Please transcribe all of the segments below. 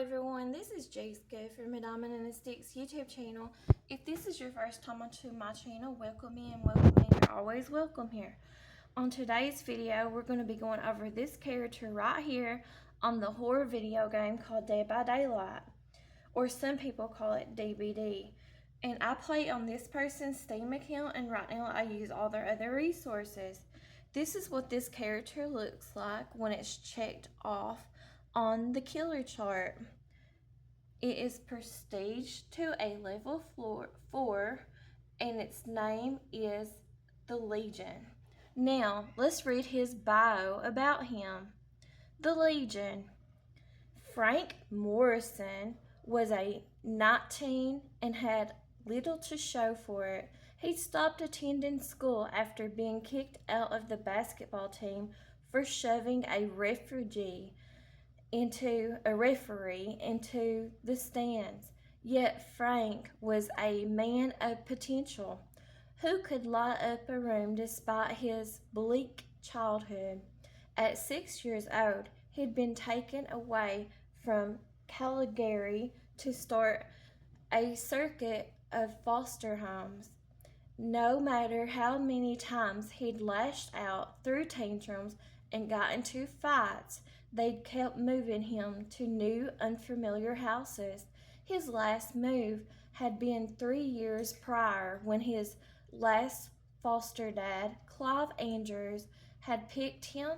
everyone, this is Jessica from Madame and Sticks YouTube channel. If this is your first time onto my channel, welcome in, you're always welcome here. On today's video, we're going to be going over this character right here on the horror video game called Dead by Daylight, or some people call it DBD. And I play on this person's Steam account, and right now I use all their other resources. This is what this character looks like when it's checked off on the killer chart. It is prestige to a level 4 and its name is the Legion. Now let's read his bio about him. The Legion. Frank Morrison was a 19 and had little to show for it. He stopped attending school after being kicked out of the basketball team for shoving a referee into the stands. Yet Frank was a man of potential who could light up a room despite his bleak childhood. At 6 years old, he'd been taken away from Calgary to start a circuit of foster homes. No matter how many times he'd lashed out, threw tantrums, and got into fights, they'd kept moving him to new, unfamiliar houses. His last move had been 3 years prior when his last foster dad, Clive Andrews, had picked him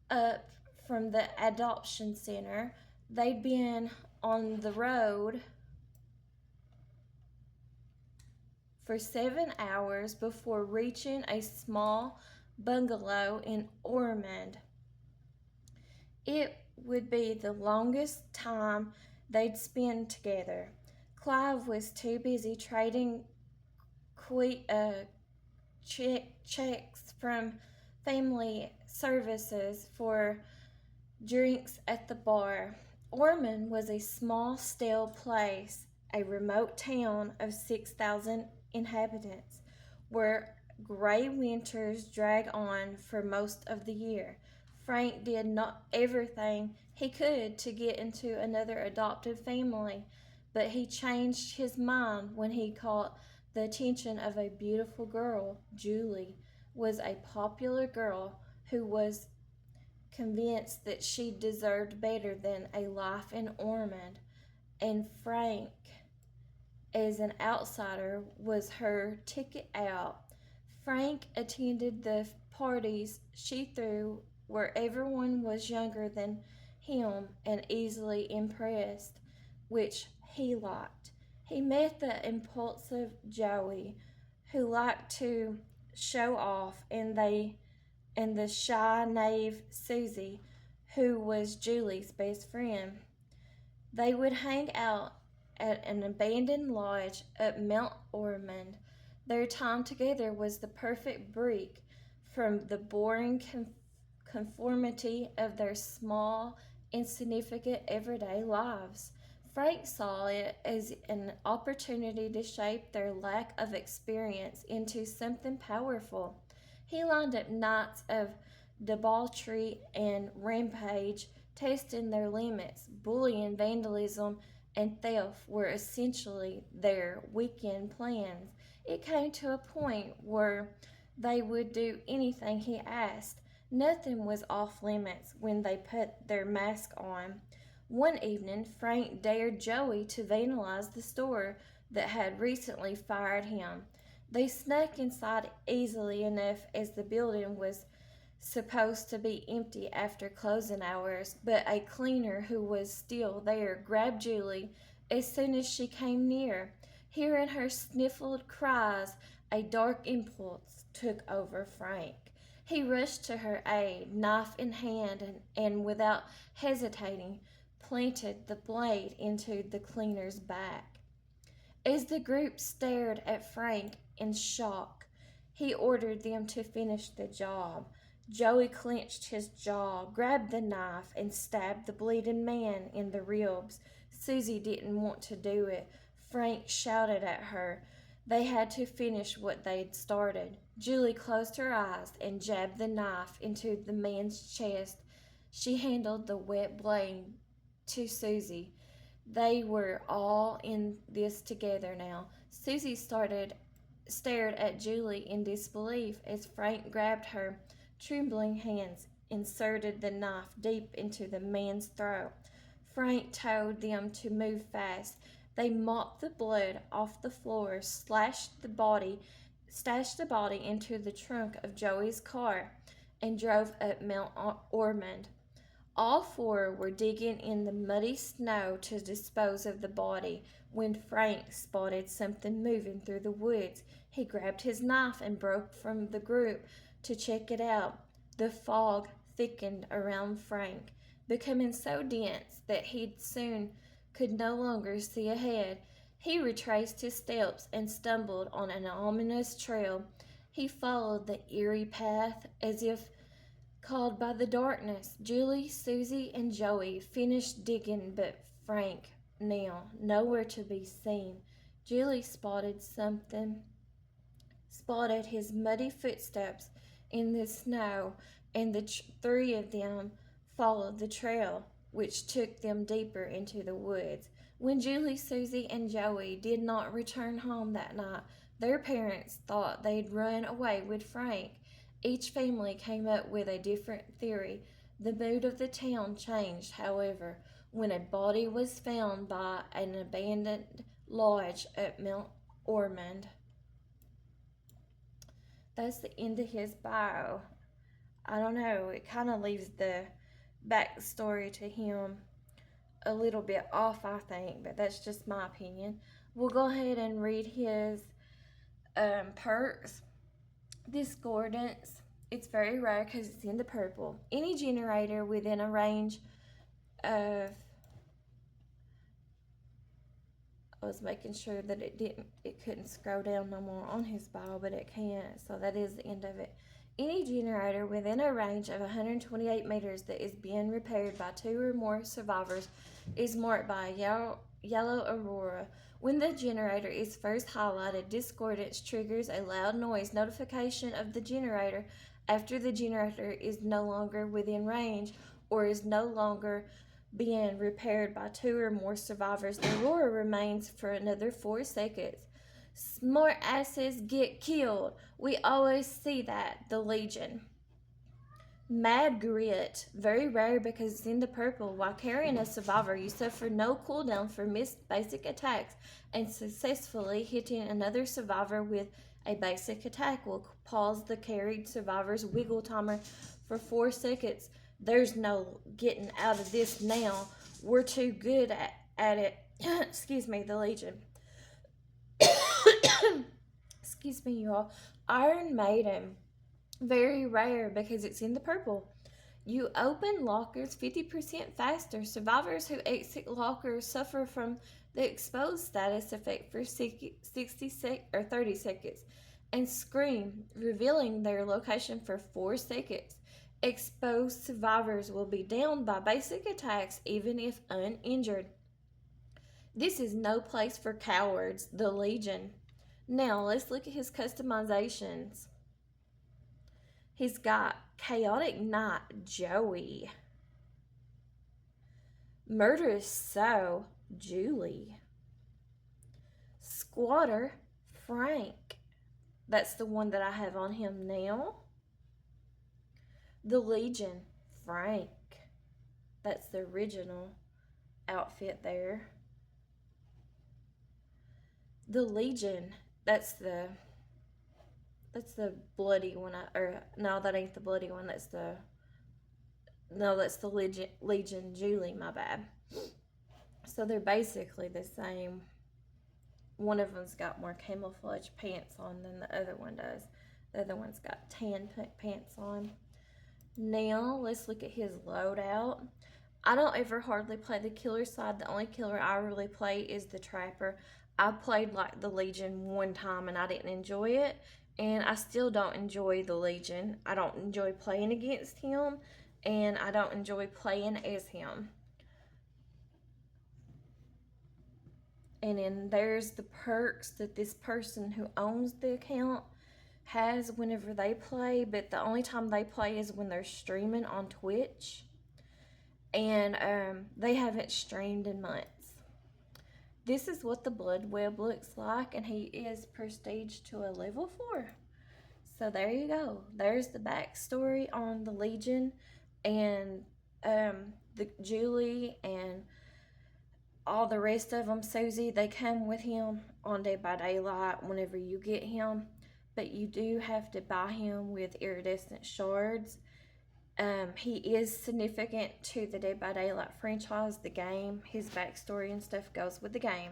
up from the adoption center. They'd been on the road for 7 hours before reaching a small bungalow in Ormond. It would be the longest time they'd spend together. Clive was too busy trading checks from family services for drinks at the bar. Ormond was a small, stale place, a remote town of 6,000 inhabitants, where gray winters drag on for most of the year. Frank did not everything he could to get into another adopted family, but he changed his mind when he caught the attention of a beautiful girl. Julie was a popular girl who was convinced that she deserved better than a life in Ormond, and Frank, as an outsider, was her ticket out. Frank attended the parties she threw where everyone was younger than him and easily impressed, which he liked. He met the impulsive Joey, who liked to show off, and the shy, naive Susie, who was Julie's best friend. They would hang out at an abandoned lodge at Mount Ormond. Their time together was the perfect break from the boring conformity of their small, insignificant everyday lives. Frank saw it as an opportunity to shape their lack of experience into something powerful. He lined up nights of debauchery and rampage, testing their limits. Bullying, vandalism, and theft were essentially their weekend plans. It came to a point where they would do anything he asked. Nothing was off limits when they put their mask on. One evening, Frank dared Joey to vandalize the store that had recently fired him. They snuck inside easily enough, as the building was supposed to be empty after closing hours, but a cleaner who was still there grabbed Julie as soon as she came near. Hearing her sniffled cries, a dark impulse took over Frank. He rushed to her aid, knife in hand, and without hesitating, planted the blade into the cleaner's back. As the group stared at Frank in shock, he ordered them to finish the job. Joey clenched his jaw, grabbed the knife, and stabbed the bleeding man in the ribs. Susie didn't want to do it. Frank shouted at her. They had to finish what they'd started. Julie closed her eyes and jabbed the knife into the man's chest. She handled the wet blade to Susie. They were all in this together now. Susie stared at Julie in disbelief as Frank grabbed her trembling hands, inserted the knife deep into the man's throat. Frank told them to move fast. They mopped the blood off the floor, stashed the body into the trunk of Joey's car, and drove up Mount Ormond. All four were digging in the muddy snow to dispose of the body when Frank spotted something moving through the woods. He grabbed his knife and broke from the group to check it out. The fog thickened around Frank, becoming so dense that he soon could no longer see ahead. He retraced his steps and stumbled on an ominous trail. He followed the eerie path as if called by the darkness. Julie, Susie, and Joey finished digging, but Frank, now nowhere to be seen. Julie spotted his muddy footsteps in the snow, and the three of them followed the trail, which took them deeper into the woods. When Julie, Susie, and Joey did not return home that night, their parents thought they'd run away with Frank. Each family came up with a different theory. The mood of the town changed, however, when a body was found by an abandoned lodge at Mount Ormond. That's the end of his bio. I don't know, it kind of leaves the backstory to him a little bit off, I think, but that's just my opinion. We'll go ahead and read his perks. Discordance. It's very rare because it's in the purple. Any generator within a range of... I was making sure that it couldn't scroll down no more on his bio, but it can't, so that is the end of it. Any generator within a range of 128 meters that is being repaired by 2 or more survivors is marked by a yellow aurora. When the generator is first highlighted, discordance triggers a loud noise notification of the generator. After the generator is no longer within range or is no longer being repaired by 2 or more survivors, the aurora remains for another 4 seconds. Smart asses get killed. We always see that. The Legion. Mad Grit. Very rare because it's in the purple. While carrying a survivor, you suffer no cooldown for missed basic attacks, and successfully hitting another survivor with a basic attack will pause the carried survivor's wiggle timer for 4 seconds. There's no getting out of this now. We're too good at it. Excuse me, the Legion. Excuse me, y'all. Iron Maiden. Very rare because it's in the purple. You open lockers 50% faster. Survivors who exit lockers suffer from the exposed status effect for 30 seconds and scream, revealing their location for 4 seconds. Exposed survivors will be downed by basic attacks even if uninjured. This is no place for cowards, the Legion. Now, let's look at his customizations. He's got Chaotic Knight, Joey. Murderous Sow, Julie. Squatter, Frank. That's the one that I have on him now. The Legion, Frank. That's the original outfit there. The Legion, that's the bloody one. No, that ain't the bloody one. That's the Legion Julie, my bad. So they're basically the same. One of them's got more camouflage pants on than the other one does. The other one's got tan pants on. Now, let's look at his loadout. I don't ever hardly play the killer side. The only killer I really play is the Trapper. I played like the Legion one time and I didn't enjoy it. And I still don't enjoy the Legion. I don't enjoy playing against him. And I don't enjoy playing as him. And then there's the perks that this person who owns the account has whenever they play. But the only time they play is when they're streaming on Twitch. and they haven't streamed in months. This is what the blood web looks like, and he is prestige to a level 4. So there you go. There's the backstory on the Legion and the Julie and all the rest of them. Susie, they come with him on Dead by Daylight whenever you get him, but you do have to buy him with iridescent shards. He is significant to the Dead by Daylight franchise, the game. His backstory and stuff goes with the game.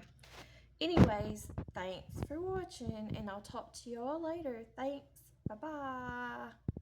Anyways, thanks for watching, and I'll talk to you all later. Thanks. Bye-bye.